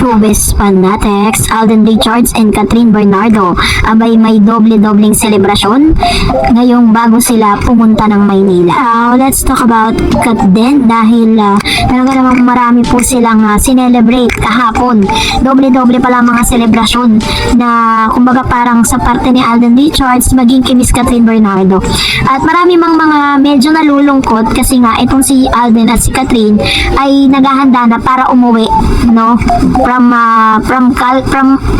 showbiz fanatics, Alden Richards and Catherine Bernardo, abay may doble-dobling selebrasyon ngayong bago sila pumunta ng Maynila. Let's talk about Katden dahil talaga namang marami po silang sinelebrate kahapon. Doble-doble pala mga selebrasyon na kumbaga parang sa parte ni Alden Richards maging kay Miss Catherine Bernardo. At marami mang mga medyo nalulungkot kasi nga itong si Alden at si Catherine ay naghahanda na para umuwi, no, from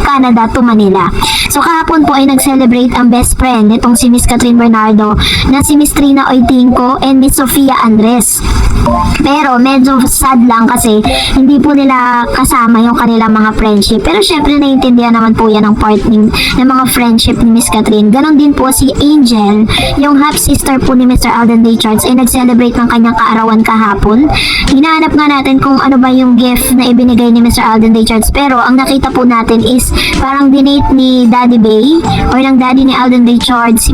Canada to Manila. So kahapon po ay nag-celebrate ang best friend nitong si Miss Catherine Bernardo na si Miss Trina Oitinco and Miss Sofia Andres. Pero medyo sad lang kasi hindi po nila kasama yung kanilang mga friendship. Pero syempre naiintindihan naman po yan ng part ng mga friendship ni Miss Catherine. Ganon din po si Angel, yung half sister po ni Mr. Alden Richards, ay nag-celebrate ng kanyang kaarawan kahapon. Hinahanap nga natin kung ano ba yung gift na ibinigay ni Mr. Alden Richards, pero ang nakita po natin is parang dinate ni Daddy Bay or ng daddy ni Alden Richards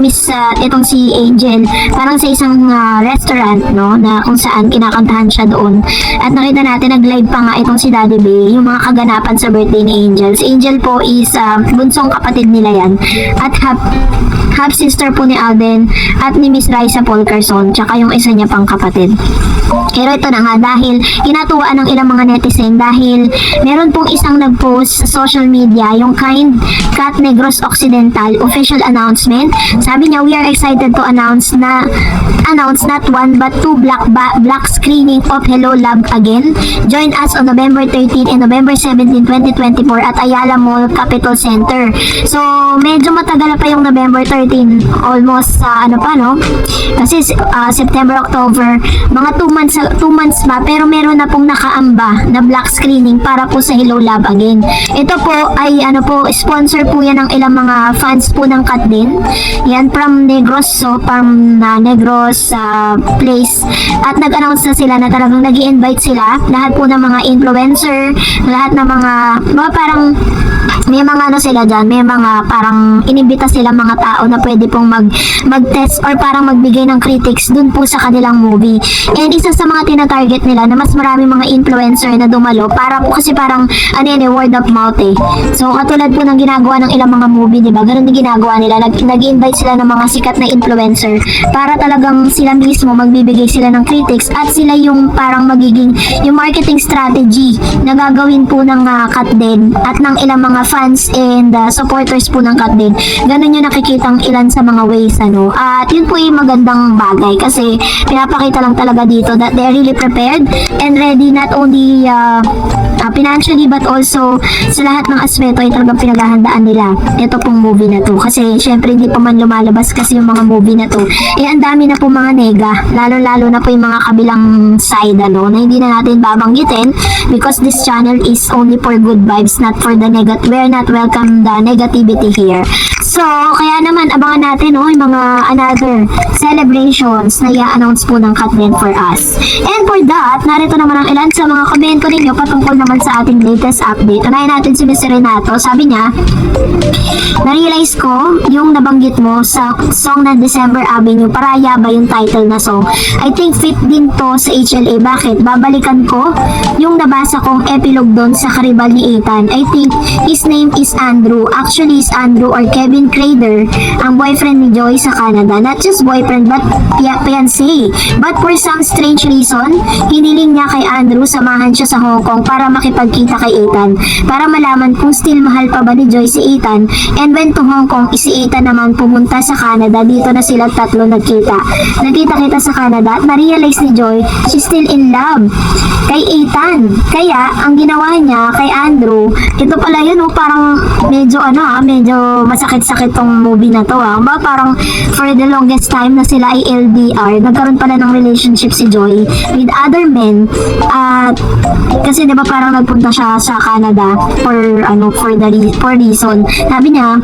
itong si Angel parang sa isang restaurant, no, na kung saan kinakantahan siya doon. At nakita natin nag-live pa nga itong si Daddy Bay yung mga kaganapan sa birthday ni Angel. Si Angel po is bunsong kapatid nila yan at half sister po ni Alden at ni Miss Raisa Polcarson tsaka yung isa niya pang kapatid. Pero ito na nga, dahil kinatuwaan ng ilang mga netizen dahil meron pong isang nag-post sa social media, yung Kind Cat Negros Occidental official announcement. Sabi niya, we are excited to announce not one but two black screening of Hello Love Again. Join us on November 13 and November 17, 2024 at Ayala Mall Capitol Center. So medyo matagal pa yung November 13, almost kasi September, October, mga 2 months ba, pero meron na pong nakaamba na black screening para po sa Hello Love Again. Ito po ay sponsor po yan ng ilang mga fans po ng Katden. Yan from Negros, so from Negros place. At nag-announce na sila na talagang nag-i-invite sila lahat po ng mga influencer, lahat ng mga parang may mga sila dyan, may mga parang inimbita sila mga tao na pwede pong mag-test or parang magbigay ng critics dun po sa kanilang movie. And isa sa mga tina-target nila na mas marami mga influencer na dumalo para po kasi parang word of mouth eh. So katulad po ng ginagawa ng ilang mga movie, diba? Ganun din ginagawa nila. Nag-invite sila ng mga sikat na influencer para talagang sila mismo magbibigay sila ng critics at sila yung parang magiging yung marketing strategy na gagawin po ng Katden at ng ilang mga fans and supporters po ng Katden. Ganun yung nakikitang ilan sa mga ways, At yun po yung magandang bagay kasi pinapakita lang talaga dito that they're really prepared and ready not only financially but also sa lahat ng aspeto ay talagang pinaghahandaan nila ito pong movie na to. Kasi syempre hindi pa man lumalabas kasi yung mga movie na to. Ang dami na po mga nega, lalo na po yung mga kabilang side na hindi na natin babanggitin because this channel is only for good vibes, not for the negative. We're not welcome the negativity here. So, kaya naman abangan natin yung mga another celebrations na i-announce po ng Katden for us. And for that, narito naman ang ilan sa mga komento ninyo patungkol naman sa ating latest update. Unahin natin si Mr. Renato. Sabi niya, na-realize ko yung nabanggit mo sa song na December Avenue, Paraya ba yung title na song? I think fit din to sa HLA. Bakit? Babalikan ko yung nabasa kong epilogue doon sa karibal ni Ethan. I think his name is Andrew. Actually, is Andrew or Kevin Crader, ang boyfriend ni Joy sa Canada. Not just boyfriend, but fiancé. But for some strange reason, hiniling niya kay Andrew samahan siya sa Hong Kong para makipagkita kay Ethan. Para malaman kung still mahal pa ba ni Joy si Ethan. And went to Hong Kong, si Ethan naman pumunta sa Canada. Dito na sila tatlo nagkita. Nagkita-kita sa Canada at na-realize ni Joy, she's still in love kay Ethan. Kaya, ang ginawa niya kay Andrew, ito pala yun, parang medyo medyo masakit-sakit tong movie na to. Parang for the longest time na sila ay LDR, nagkaroon pala ng relationship si Joy with other men. Kasi diba parang nagpunta siya sa Canada for reason. Sabi niya,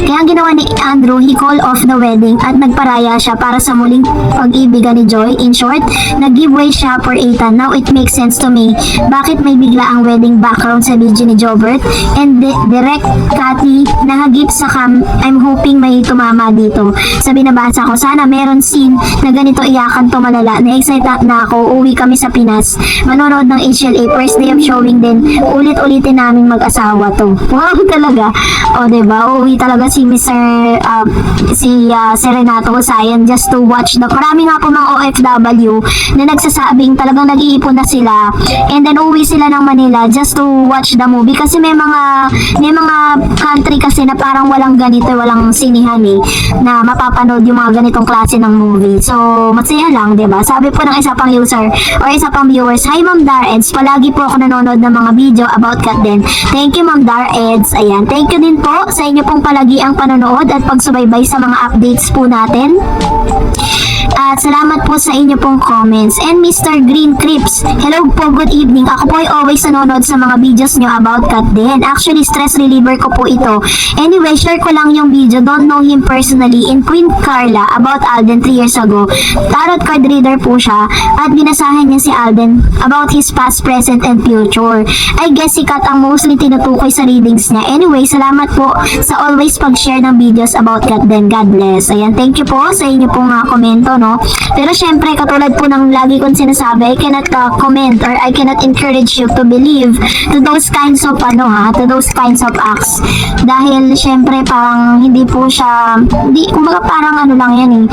kaya ang ginawa ni Andrew, he called off the wedding at nagparaya siya para sa muling pag-ibigan ni Joy. In short, nag-giveaway siya for Ethan. Now it makes sense to me. Bakit may bigla ang wedding background sa video ni Jobert and direct Cathy na nag-gift Saka I'm hoping may tumama dito sa binabasa ko. Sana meron scene na ganito iyakan to malala. Na-excite na ako. Uwi kami sa Pinas. Manonood ng HLA. First day of showing din. Ulit-ulitin namin mag-asawa to. Wow talaga. O diba? Uwi talaga si Mr. Si Renato Husayan just to watch the... Marami nga po mga OFW na nagsasabing talagang nag-iipon na sila and then uwi sila ng Manila just to watch the movie kasi may mga country kasi na parang walang ganito, walang sinihan na mapapanood yung mga ganitong klase ng movie. So, masaya lang, 'di ba? Sabi po ng isa pang user or isa pang viewers, "Hi Ma'am Dareds, palagi po ako nanonood ng mga video about Kat Den." Thank you Ma'am Dareds. Ayan, thank you din po sa inyo pong palagi ang panonood at pagsubaybay sa mga updates po natin. At salamat po sa inyo pong comments. And Mr. Green Crips, hello po, good evening. Ako po ay always nanonood sa mga videos nyo about Kat Den. Actually, stress reliever ko po ito. Anyway, share ko lang yung video. Don't know him personally. In Queen Carla, about Alden 3 years ago. Tarot card reader po siya. At binasahan niya si Alden about his past, present, and future. I guess si Kat ang mostly tinutukoy sa readings niya. Anyway, salamat po sa always pag-share ng videos about Kat Den. God bless. Ayan, thank you po sa inyo pong komento, no? Pero syempre, katulad po ng lagi kong sinasabi, I cannot comment or I cannot encourage you to believe to those kinds of to those kinds of acts. Dahil syempre parang hindi po siya, kumbaga parang lang yan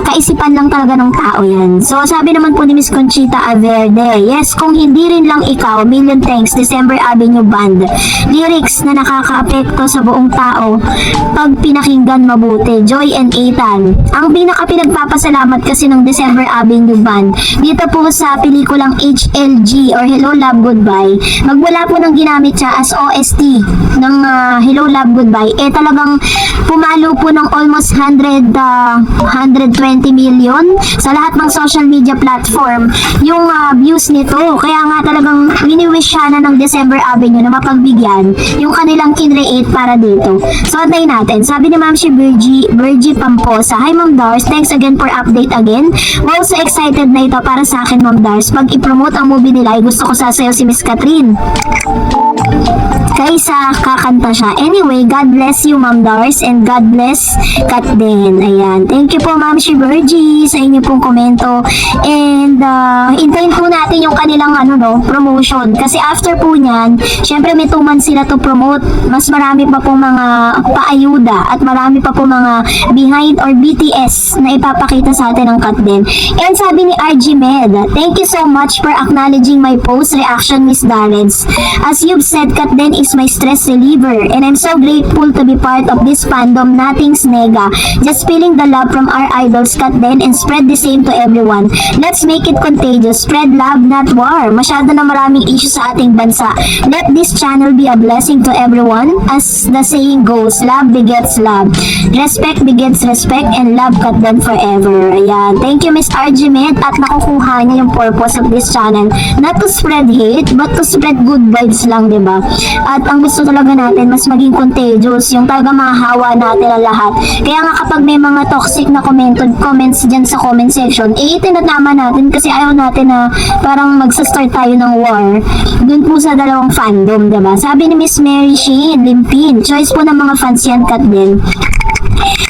kaisipan lang talaga ng tao yan. So sabi naman po ni Miss Conchita Averde, yes, kung hindi rin lang ikaw, million thanks, December Avenue Band. Lyrics na nakakaapekto sa buong tao pag pinakinggan mabuti. Joy and Ethan. Ang pinagpapasalamat kasi ng December Avenue Band dito po sa pelikulang HLG or Hello Love Goodbye, magmula po nang ginamit siya as OST ng Hello Love Goodbye, talagang pumalo po ng almost 120 million sa lahat ng social media platform yung views nito. Kaya nga talagang wini-wish siya na ng December Avenue na mapagbigyan yung kanilang kinreate para dito. So antayin natin. Sabi ni Ma'am si Virgie Pamposa, "Hi Ma'am Dars, thanks again for update again. Wow, so excited na ito para sa akin Ma'am Dars. Pag i-promote ang movie nila, ay gusto ko sasayaw si Miss Catherine." Kaysa kakanta siya. Anyway, God bless you Ma'am Dars and God bless Kat Den. Ayan. Thank you po Ma'am si Virgie sa inyo pong komento. And hintayin po natin yung kanilang promotion. Kasi after po niyan, syempre may 2 months sila to promote. Mas marami pa po mga paayuda at marami pa po mga behind or BTS na ipapakita sa atin ng Kat Den. And sabi ni RG Med, "Thank you so much for acknowledging my post reaction Miss Dareds. As you've said, Kat Den is my stress reliever and I'm so grateful to be part of this fandom. Nothing's nega. Just feeling the love from our idols Kat Den and spread the same to everyone. Let's make it contagious. Spread love, not war. Masyado na maraming issues sa ating bansa. Let this channel be a blessing to everyone. As the saying goes, love begets love. Respect begets respect and love Kat Den forever." Ayan. Thank you Miss RG Med at nakukuha niya yung purpose of this channel. Not to spread hate but to spread good vibes lang, diba? At ang gusto talaga natin, mas maging contagious, yung talaga mahahawa natin ang lahat. Kaya nga kapag may mga toxic na comments dyan sa comment section, itinatama natin kasi ayaw natin na parang magsa-start tayo ng war dun po sa dalawang fandom, diba? Sabi ni Miss Mary Shane Limpin, choice po ng mga fans yan Kat Den.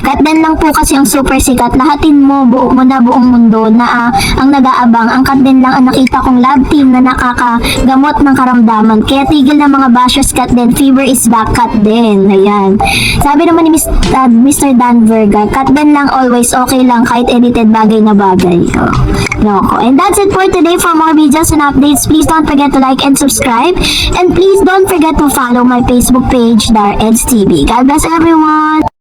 Kat Den lang po kasi ang super sikat. Lahatin mo na buong mundo na ang nag-aabang. Ang Kat Den lang ang nakita kong love team na nakakagamot ng karamdaman. Kaya tigil na mga bashers Kat Den. Fever is back Kat Den. Ayan. Sabi naman ni Mr. Dan Verga, Kat Den lang always okay lang kahit edited bagay na bagay. Loko. And that's it for today. For more videos and updates, please don't forget to like and subscribe. And please don't forget to follow my Facebook page, Dareds TV. God bless everyone!